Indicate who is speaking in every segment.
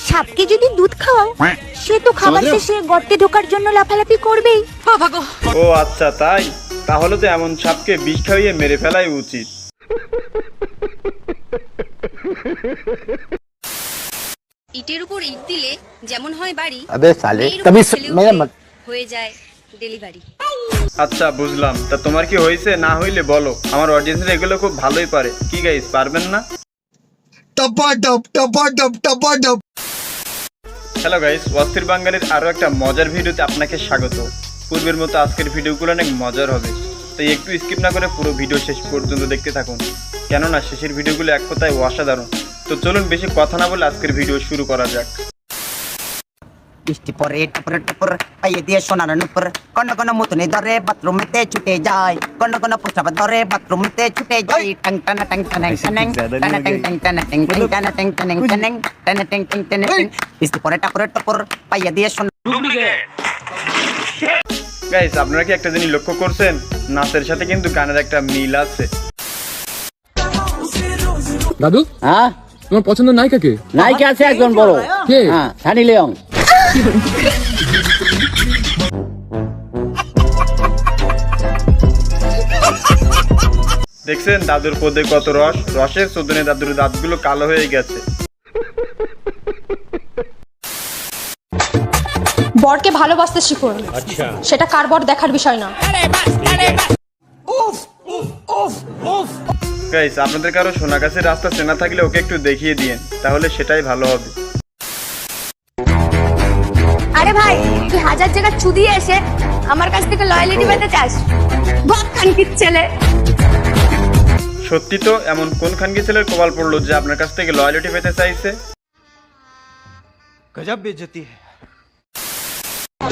Speaker 1: সাপকে যদি দুধ খাওয়াও সে তো খাবার শেষে গর্তে ঢোকার জন্য লাফালাফি করবেই।
Speaker 2: ও আচ্ছা তাই, তাহলে তো এমন সাপকে বিষ খাইয়ে মেরে ফেলাই উচিত।
Speaker 3: ইটের উপর ইট দিলে যেমন হয় বাড়ি,
Speaker 4: अबे साले
Speaker 3: এর
Speaker 4: कभी
Speaker 3: উপর ঠেলে
Speaker 4: मेरा
Speaker 3: উঠলে
Speaker 4: मत
Speaker 3: হয়ে যায় ডেলিভারি।
Speaker 2: আচ্ছা বুঝলাম, তা তোমার কি হয়েছে না হইলে বলো, আমার অডিয়েন্সরা এগুলো খুব ভালোই পারে। কি গাইস, পারবেন না? হ্যালো গাইস, অস্থির বাঙালির আরো একটা মজার ভিডিওতে আপনাকে স্বাগত। পূর্বের মতো আজকের ভিডিওগুলো অনেক মজার হবে, তাই একটু স্কিপ না করে পুরো ভিডিও শেষ পর্যন্ত দেখতে থাকুন, কেননা শেষের ভিডিওগুলো এক কথায় অসাধারণ। তো চলুন বেশি কথা না বলে আজকের ভিডিও শুরু করা যাক।
Speaker 4: বৃষ্টি পরে টপর টপর পাইয়ে দিয়ে সোনার নুপুর কোন কোন মুতনি ধরে বাথরুমেতে ছুটে যায়, কোন কোন প্রস্রাব ধরে বাথরুমেতে ছুটে যায়। টং টান টং টান টান টান টং টং টান টং টং টান টং টান টান টান টং টং টান বৃষ্টি পরে টপর টপর পাইয়ে দিয়ে সোনার।
Speaker 2: গাইস, আপনারা কি একটা জিনিস লক্ষ্য করছেন? নাচের সাথে কিন্তু গানের একটা মিল আছে।
Speaker 5: দাদু,
Speaker 6: হ্যাঁ,
Speaker 5: তোমার পছন্দ নায়িকা কে?
Speaker 6: নায়িকা আছে একজন বড়।
Speaker 5: কে?
Speaker 6: হ্যাঁ, সানি লিওং।
Speaker 2: দেখছেন দাদুর পদে কত রস, রসের চোদনে দাদুর দাঁতগুলো কালো হয়ে গেছে।
Speaker 7: বরকে ভালোবাসতে শিখুন, সেটা কার বর দেখার বিষয় না।
Speaker 2: গাইস, আপনাদের কারো সোনাগাছির রাস্তা চেনা থাকলে ওকে একটু দেখিয়ে দিয়েন, তাহলে সেটাই ভালো হবে।
Speaker 1: আরে ভাই, তুই হাজার জায়গা চুদিয়ে এসে আমার কাছ থেকে লয়ালিটি পেতে চাস? ভাগ কানকির ছেলে।
Speaker 2: সত্যি তো, এমন কোন খানকি ছেলের কপাল পড়লো যে আপনার কাছ থেকে লয়ালিটি পেতে চাইছে?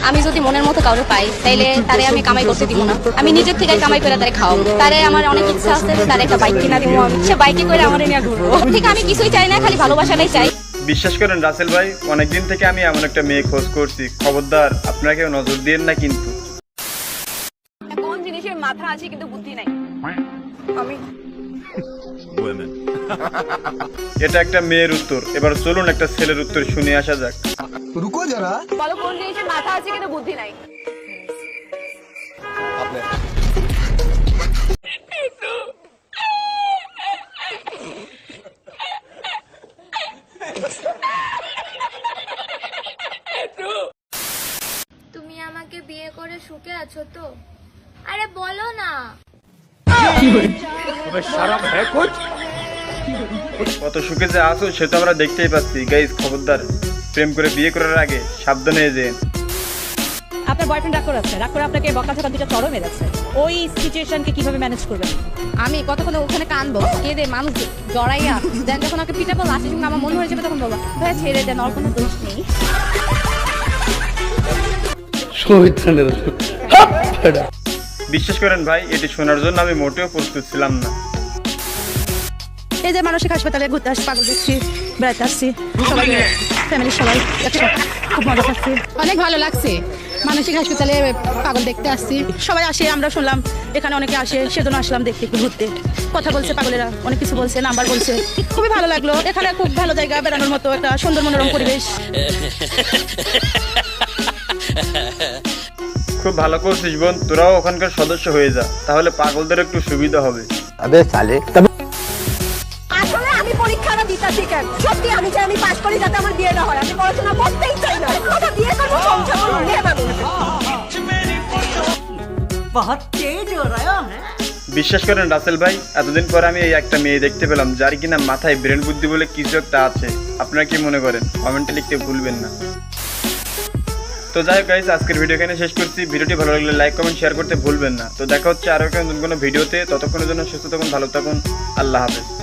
Speaker 7: আমি যদি মনের মতো কাউকে পাই তাইলে তারে আমি কামাই করতে দিব না, আমি নিজের থেকে কামাই করে তারে খাওয়াবো। তারে আমার অনেক ইচ্ছা আছে, তারে একটা বাইক কিনা দিব, আমি সে বাইকে করে আমার নিয়ে ঘুরবো। ঠিক, আমি কিছুই চাই না, খালি ভালোবাসাটাই চাই।
Speaker 2: বিশ্বাস করেন রাসেল ভাই, অনেকদিন থেকে আমি এমন একটা মেয়ে খোঁজ করছি, খবরদার আপনারা কেউ নজর দিয়েন না কিন্তু।
Speaker 7: কোন জিনিসের মাথা আছে কিন্তু বুদ্ধি নাই? আমি
Speaker 2: এটা একটা মেয়ের উত্তর, এবার চলুন একটা ছেলের উত্তর শুনে আসা যাক।
Speaker 7: বলো, কোন জিনিসের মাথা আছে কিন্তু বুদ্ধি নাই?
Speaker 8: তুমি আমাকে বিয়ে করে সুখে আছো তো? আরে বলো না।
Speaker 2: কত সুখে যে আছো সেটা আমরা দেখতেই পাচ্ছি। গাইস, খবরদার, প্রেম করে বিয়ে করার আগে সাবধানে যেন।
Speaker 9: আপনার বয়ফ্রেন্ড রাগ করে আছে, রাগ করে আপনাকে বকাঝকা দুটো চড়ও মেরেছে, ওই সিচুয়েশনকে কিভাবে ম্যানেজ করবেন?
Speaker 7: আমি কতক্ষণ ওখানে কানবো, কেঁদে মানুষ জড়াইয়া দেন, যখন ওকে পিটাবো লাস্টের সঙ্গে আমার মনে হয়ে যাবে, তখন বলবো ভাই ছেড়ে দেন, ওর কোনো দোষ নেই।
Speaker 2: বিশ্বাস করেন ভাই, এটি শোনার জন্য আমি মোটেও প্রস্তুত ছিলাম না।
Speaker 9: এই যে মানসিক হাসপাতালে ঘুরতে আসছি, পাগল দেখছি, বেড়াতে আসছি, সবাই ফ্যামিলির সবাই একসাথে খুব মজা করছি, অনেক ভালো লাগছে। মানসিক হাসপাতালে পাগল দেখতে আসছি, সবাই আসে, আমরা শুনলাম এখানে অনেকে আসে, সেজন্য আসলাম দেখতে, একটু ঘুরতে। কথা বলছে পাগলেরা, অনেক কিছু বলছে, নাম্বার বলছে, খুবই ভালো লাগলো। এখানে খুব ভালো জায়গা, বেড়ানোর মতো একটা সুন্দর মনোরম পরিবেশ।
Speaker 2: খুব ভালো করছিস বোন, তোরাও ওখানকার সদস্য হয়ে যা, তাহলে পাগলদের একটু সুবিধা হবে।
Speaker 4: अबे साले
Speaker 1: আসলে আমি পরীক্ষাটা দিতেছি কেন? সত্যি আমি চাই আমি পাস করি, যাতে আমার বিয়ে না হয়। আমি পড়াশোনা করতেই চাই না, কথা বিয়ে করবো, সংসার করবো, মেয়ে মানুষ।
Speaker 2: বিশ্বাস করেন রাসেল ভাই, এতদিন পরে আমি এই একটা মেয়ে দেখতে পেলাম যার কিনা মাথায় ব্রেন বুদ্ধি বলে কিছু একটা আছে। আপনারা কি মনে করেন? কমেন্টে লিখতে ভুলবেন না। তো যাই হোক গাইস, আজকের ভিডিও এখানে শেষ করছি। ভিডিওটি ভালো লাগলে লাইক কমেন্ট শেয়ার করতে ভুলবেন না। তো দেখা হচ্ছে আরো একটা নতুন কোনো ভিডিওতে, ততক্ষণের জন্য সুস্থ থাকুন, ভালো থাকুন, আল্লাহ হাফেজ।